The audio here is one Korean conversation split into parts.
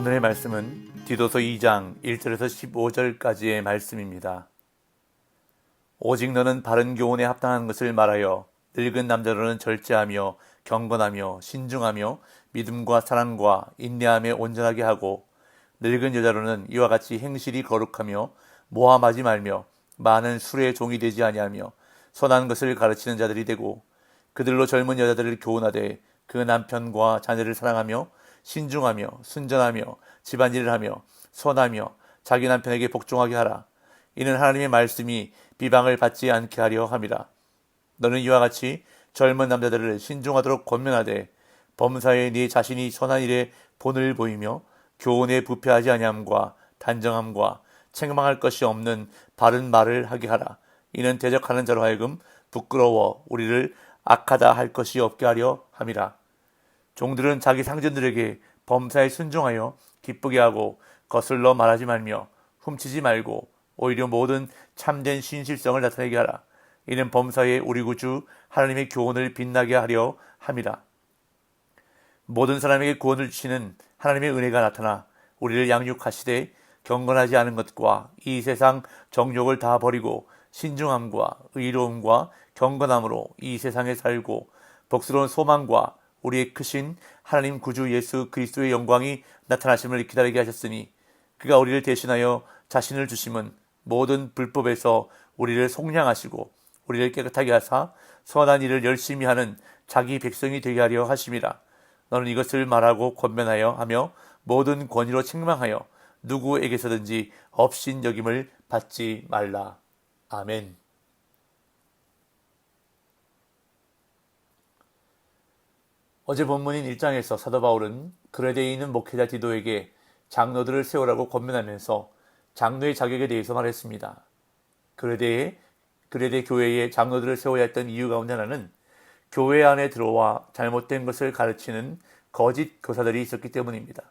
오늘의 말씀은 디도서 2장 1절에서 15절까지의 말씀입니다. 오직 너는 바른 교훈에 합당한 것을 말하여 늙은 남자로는 절제하며 경건하며 신중하며 믿음과 사랑과 인내함에 온전하게 하고 늙은 여자로는 이와 같이 행실이 거룩하며 모함하지 말며 많은 술의 종이 되지 아니하며 선한 것을 가르치는 자들이 되고 그들로 젊은 여자들을 교훈하되 그 남편과 자녀를 사랑하며 신중하며 순전하며 집안일을 하며 선하며 자기 남편에게 복종하게 하라. 이는 하나님의 말씀이 비방을 받지 않게 하려 함이라. 너는 이와 같이 젊은 남자들을 신중하도록 권면하되 범사에 네 자신이 선한 일에 본을 보이며 교훈에 부패하지 아니함과 단정함과 책망할 것이 없는 바른 말을 하게 하라. 이는 대적하는 자로 하여금 부끄러워 우리를 악하다 할 것이 없게 하려 함이라. 종들은 자기 상전들에게 범사에 순종하여 기쁘게 하고 거슬러 말하지 말며 훔치지 말고 오히려 모든 참된 신실성을 나타내게 하라. 이는 범사에 우리 구주 하나님의 교훈을 빛나게 하려 함이라. 모든 사람에게 구원을 주시는 하나님의 은혜가 나타나 우리를 양육하시되 경건하지 않은 것과 이 세상 정욕을 다 버리고 신중함과 의로움과 경건함으로 이 세상에 살고 복스러운 소망과 우리의 크신 하나님 구주 예수 그리스도의 영광이 나타나심을 기다리게 하셨으니 그가 우리를 대신하여 자신을 주심은 모든 불법에서 우리를 속량하시고 우리를 깨끗하게 하사 선한 일을 열심히 하는 자기 백성이 되게 하려 하심이라. 너는 이것을 말하고 권면하여 하며 모든 권위로 책망하여 누구에게서든지 업신여김을 받지 말라. 아멘. 어제 본문인 1장에서 사도 바울은 그레데에 있는 목회자 디도에게 장로들을 세우라고 권면하면서 장로의 자격에 대해서 말했습니다. 그레데 교회에 장로들을 세워야 했던 이유 가운데 하나는 교회 안에 들어와 잘못된 것을 가르치는 거짓 교사들이 있었기 때문입니다.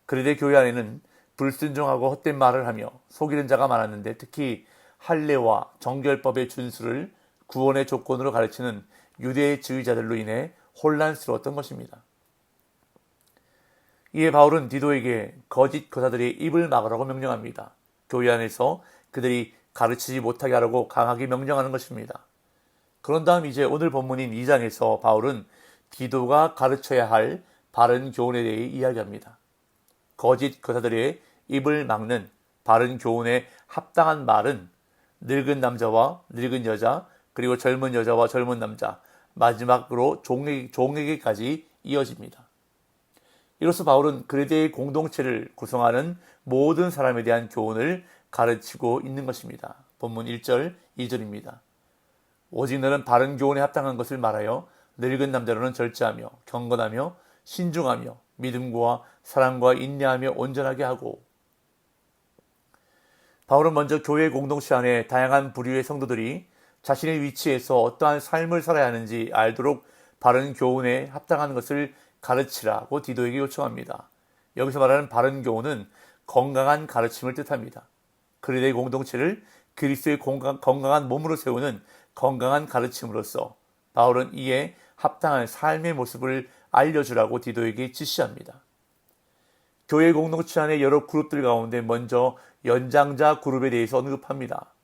그레데 교회 안에는 불순종하고 헛된 말을 하며 속이는 자가 많았는데 특히 할례와 정결법의 준수를 구원의 조건으로 가르치는 유대주의자들로 인해 혼란스러웠던 것입니다. 이에 바울은 디도에게 거짓 교사들의 입을 막으라고 명령합니다. 교회 안에서 그들이 가르치지 못하게 하라고 강하게 명령하는 것입니다. 그런 다음 이제 오늘 본문인 2장에서 바울은 디도가 가르쳐야 할 바른 교훈에 대해 이야기합니다. 거짓 교사들의 입을 막는 바른 교훈에 합당한 말은 늙은 남자와 늙은 여자, 그리고 젊은 여자와 젊은 남자, 마지막으로 종에게까지 이어집니다. 이로써 바울은 그레데의 공동체를 구성하는 모든 사람에 대한 교훈을 가르치고 있는 것입니다. 본문 1절, 2절입니다. 오직 너는 바른 교훈에 합당한 것을 말하여 늙은 남자로는 절제하며 경건하며 신중하며 믿음과 사랑과 인내하며 온전하게 하고. 바울은 먼저 교회 공동체 안에 다양한 부류의 성도들이 자신의 위치에서 어떠한 삶을 살아야 하는지 알도록 바른 교훈에 합당한 것을 가르치라고 디도에게 요청합니다. 여기서 말하는 바른 교훈은 건강한 가르침을 뜻합니다. 그리스도의 공동체를 그리스도의 건강한 몸으로 세우는 건강한 가르침으로써 바울은 이에 합당한 삶의 모습을 알려주라고 디도에게 지시합니다. 교회 공동체 안의 여러 그룹들 가운데 먼저 연장자 그룹에 대해서 언급합니다.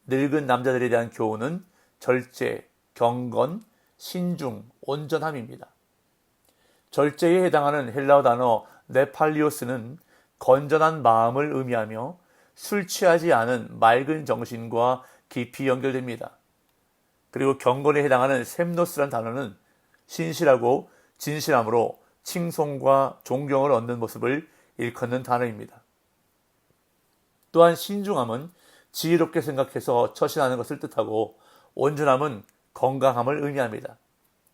늙은 남자들에 대한 교훈은 절제, 경건, 신중, 온전함입니다. 절제에 해당하는 헬라어 단어 네팔리오스는 건전한 마음을 의미하며 술 취하지 않은 맑은 정신과 깊이 연결됩니다. 그리고 경건에 해당하는 셈노스란 단어는 신실하고 진실함으로 칭송과 존경을 얻는 모습을 일컫는 단어입니다. 또한 신중함은 지혜롭게 생각해서 처신하는 것을 뜻하고 온전함은 건강함을 의미합니다.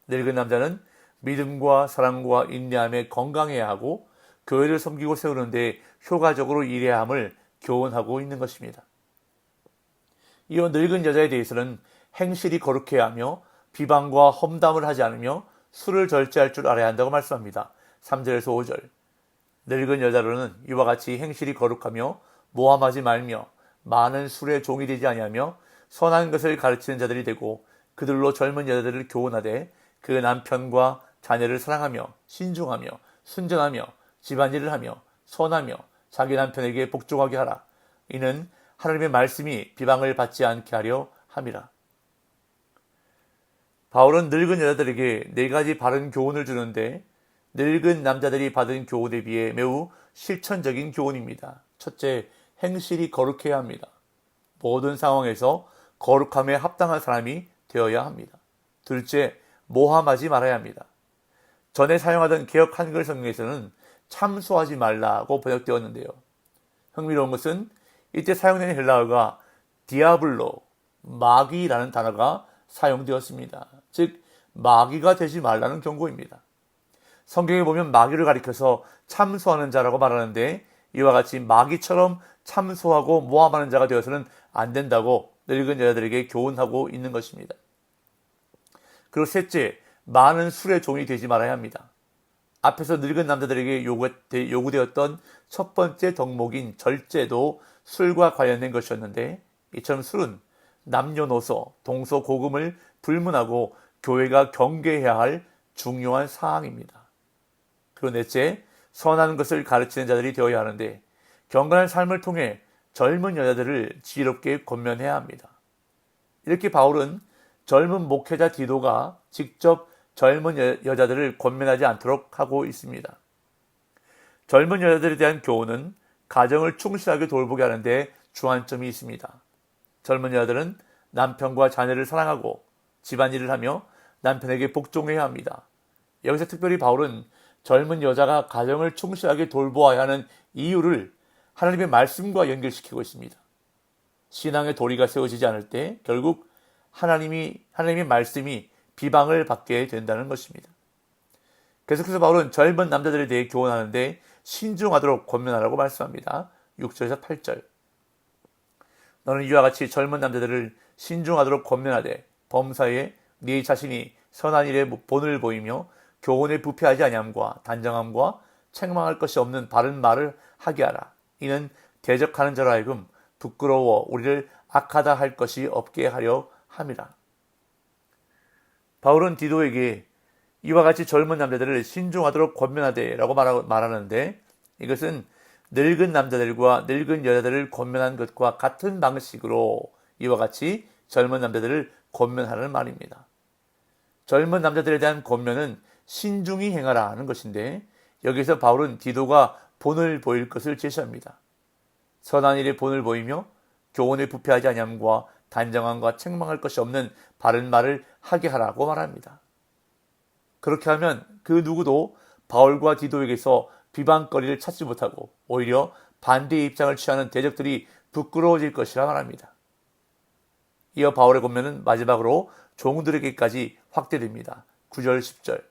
늙은 남자는 믿음과 사랑과 인내함에 건강해야 하고 교회를 섬기고 세우는 데 효과적으로 일해야 함을 교훈하고 있는 것입니다. 이어 늙은 여자에 대해서는 행실이 거룩해야 하며 비방과 험담을 하지 않으며 술을 절제할 줄 알아야 한다고 말씀합니다. 3절에서 5절. 늙은 여자로는 이와 같이 행실이 거룩하며 모함하지 말며 많은 술의 종이 되지 아니하며 선한 것을 가르치는 자들이 되고 그들로 젊은 여자들을 교훈하되 그 남편과 자녀를 사랑하며 신중하며 순전하며 집안일을 하며 선하며 자기 남편에게 복종하게 하라. 이는 하나님의 말씀이 비방을 받지 않게 하려 함이라. 바울은 늙은 여자들에게 네 가지 바른 교훈을 주는데 늙은 남자들이 받은 교훈에 비해 매우 실천적인 교훈입니다. 첫째, 행실이 거룩해야 합니다. 모든 상황에서 거룩함에 합당한 사람이 되어야 합니다. 둘째, 모함하지 말아야 합니다. 전에 사용하던 개역 한글 성경에서는 참소하지 말라고 번역되었는데요. 흥미로운 것은 이때 사용된 헬라어가 디아블로, 마귀라는 단어가 사용되었습니다. 즉 마귀가 되지 말라는 경고입니다. 성경에 보면 마귀를 가리켜서 참소하는 자라고 말하는데 이와 같이 마귀처럼 참소하고 모함하는 자가 되어서는 안 된다고 늙은 여자들에게 교훈하고 있는 것입니다. 그리고 셋째, 많은 술의 종이 되지 말아야 합니다. 앞에서 늙은 남자들에게 요구되었던 첫 번째 덕목인 절제도 술과 관련된 것이었는데 이처럼 술은 남녀노소, 동서고금을 불문하고 교회가 경계해야 할 중요한 사항입니다. 그리고 넷째, 선한 것을 가르치는 자들이 되어야 하는데 경건한 삶을 통해 젊은 여자들을 지혜롭게 권면해야 합니다. 이렇게 바울은 젊은 목회자 디도가 직접 젊은 여자들을 권면하지 않도록 하고 있습니다. 젊은 여자들에 대한 교훈은 가정을 충실하게 돌보게 하는데 주안점이 있습니다. 젊은 여자들은 남편과 자녀를 사랑하고 집안일을 하며 남편에게 복종해야 합니다. 여기서 특별히 바울은 젊은 여자가 가정을 충실하게 돌보아야 하는 이유를 하나님의 말씀과 연결시키고 있습니다. 신앙의 도리가 세워지지 않을 때 결국 하나님의 말씀이 비방을 받게 된다는 것입니다. 계속해서 바울은 젊은 남자들에 대해 교훈하는데 신중하도록 권면하라고 말씀합니다. 6절에서 8절. 너는 이와 같이 젊은 남자들을 신중하도록 권면하되 범사에 네 자신이 선한 일에 본을 보이며 교훈에 부패하지 아니함과 단정함과 책망할 것이 없는 바른 말을 하게 하라. 이는 대적하는 자로 하여금 부끄러워 우리를 악하다 할 것이 없게 하려 함이라. 바울은 디도에게 이와 같이 젊은 남자들을 신중하도록 권면하되 라고 말하는데 이것은 늙은 남자들과 늙은 여자들을 권면한 것과 같은 방식으로 이와 같이 젊은 남자들을 권면하는 말입니다. 젊은 남자들에 대한 권면은 신중히 행하라 하는 것인데 여기서 바울은 디도가 본을 보일 것을 제시합니다. 선한 일에 본을 보이며 교훈에 부패하지 아니함과 단정함과 책망할 것이 없는 바른 말을 하게 하라고 말합니다. 그렇게 하면 그 누구도 바울과 디도에게서 비방거리를 찾지 못하고 오히려 반대의 입장을 취하는 대적들이 부끄러워질 것이라 말합니다. 이어 바울의 권면은 마지막으로 종들에게까지 확대됩니다. 9절 10절.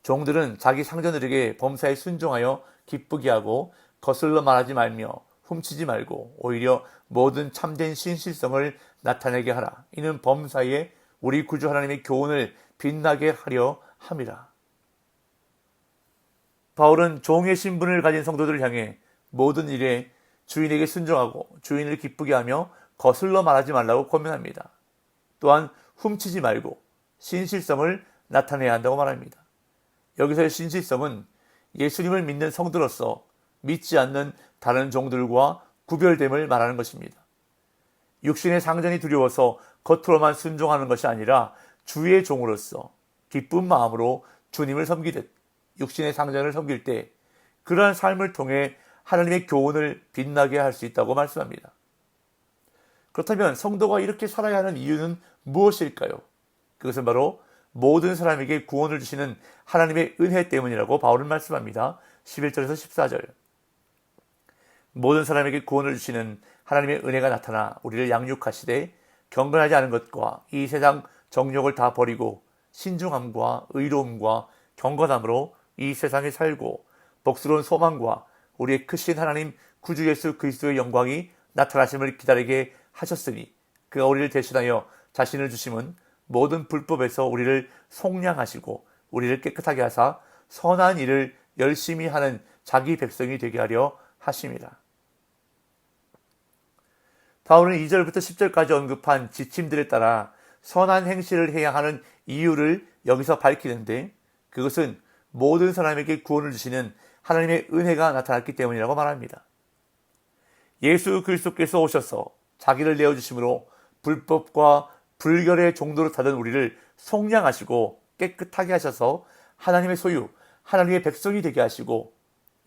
종들은 자기 상전들에게 범사에 순종하여 기쁘게 하고 거슬러 말하지 말며 훔치지 말고 오히려 모든 참된 신실성을 나타내게 하라. 이는 범사에 우리 구주 하나님의 교훈을 빛나게 하려 함이라. 바울은 종의 신분을 가진 성도들을 향해 모든 일에 주인에게 순종하고 주인을 기쁘게 하며 거슬러 말하지 말라고 권면합니다. 또한 훔치지 말고 신실성을 나타내야 한다고 말합니다. 여기서의 신실성은 예수님을 믿는 성도로서 믿지 않는 다른 종들과 구별됨을 말하는 것입니다. 육신의 상전이 두려워서 겉으로만 순종하는 것이 아니라 주의 종으로서 기쁜 마음으로 주님을 섬기듯 육신의 상전을 섬길 때 그러한 삶을 통해 하나님의 교훈을 빛나게 할 수 있다고 말씀합니다. 그렇다면 성도가 이렇게 살아야 하는 이유는 무엇일까요? 그것은 바로 모든 사람에게 구원을 주시는 하나님의 은혜 때문이라고 바울은 말씀합니다. 11절에서 14절. 모든 사람에게 구원을 주시는 하나님의 은혜가 나타나 우리를 양육하시되 경건하지 않은 것과 이 세상 정욕을 다 버리고 신중함과 의로움과 경건함으로 이 세상에 살고 복스러운 소망과 우리의 크신 하나님 구주 예수 그리스도의 영광이 나타나심을 기다리게 하셨으니 그가 우리를 대신하여 자신을 주심은 모든 불법에서 우리를 속량하시고 우리를 깨끗하게 하사 선한 일을 열심히 하는 자기 백성이 되게 하려 하심이라. 바울은 2절부터 10절까지 언급한 지침들에 따라 선한 행실을 해야 하는 이유를 여기서 밝히는데 그것은 모든 사람에게 구원을 주시는 하나님의 은혜가 나타났기 때문이라고 말합니다. 예수 그리스도께서 오셔서 자기를 내어주심으로 불법과 불결의 종도로 타던 우리를 속량하시고 깨끗하게 하셔서 하나님의 소유, 하나님의 백성이 되게 하시고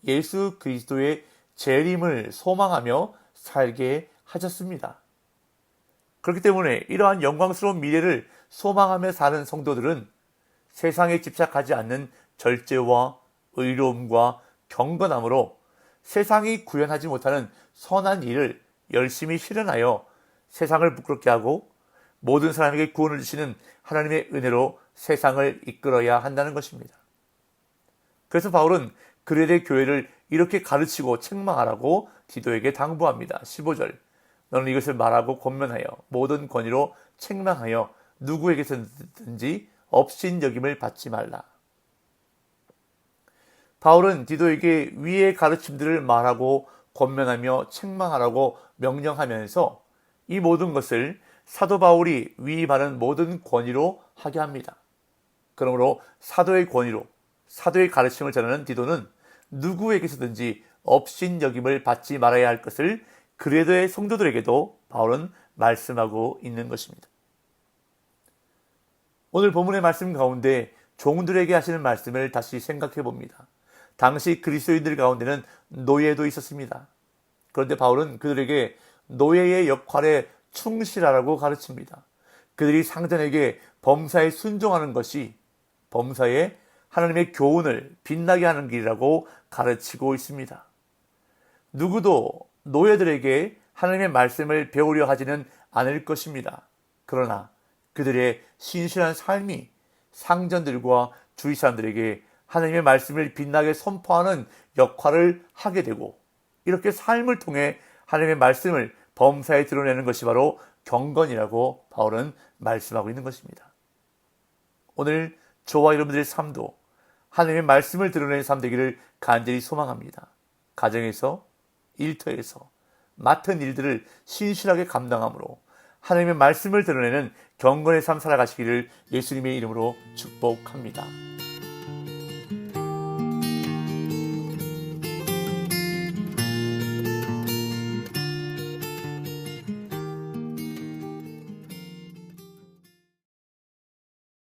예수 그리스도의 재림을 소망하며 살게 하셨습니다. 그렇기 때문에 이러한 영광스러운 미래를 소망하며 사는 성도들은 세상에 집착하지 않는 절제와 의로움과 경건함으로 세상이 구현하지 못하는 선한 일을 열심히 실현하여 세상을 부끄럽게 하고 모든 사람에게 구원을 주시는 하나님의 은혜로 세상을 이끌어야 한다는 것입니다. 그래서 바울은 그레데 교회를 이렇게 가르치고 책망하라고 디도에게 당부합니다. 15절, 너는 이것을 말하고 권면하여 모든 권위로 책망하여 누구에게서든지 업신여김을 받지 말라. 바울은 디도에게 위의 가르침들을 말하고 권면하며 책망하라고 명령하면서 이 모든 것을 사도 바울이 위 바른 모든 권위로 하게 합니다. 그러므로 사도의 권위로 사도의 가르침을 전하는 디도는 누구에게서든지 업신여김을 받지 말아야 할 것을 그레도의 성도들에게도 바울은 말씀하고 있는 것입니다. 오늘 본문의 말씀 가운데 종들에게 하시는 말씀을 다시 생각해 봅니다. 당시 그리스도인들 가운데는 노예도 있었습니다. 그런데 바울은 그들에게 노예의 역할에 충실하라고 가르칩니다. 그들이 상전에게 범사에 순종하는 것이 범사에 하나님의 교훈을 빛나게 하는 길이라고 가르치고 있습니다. 누구도 노예들에게 하나님의 말씀을 배우려 하지는 않을 것입니다. 그러나 그들의 신실한 삶이 상전들과 주위 사람들에게 하나님의 말씀을 빛나게 선포하는 역할을 하게 되고 이렇게 삶을 통해 하나님의 말씀을 범사에 드러내는 것이 바로 경건이라고 바울은 말씀하고 있는 것입니다. 오늘 저와 여러분들의 삶도 하나님의 말씀을 드러내는 삶 되기를 간절히 소망합니다. 가정에서, 일터에서 맡은 일들을 신실하게 감당함으로 하나님의 말씀을 드러내는 경건의 삶 살아가시기를 예수님의 이름으로 축복합니다.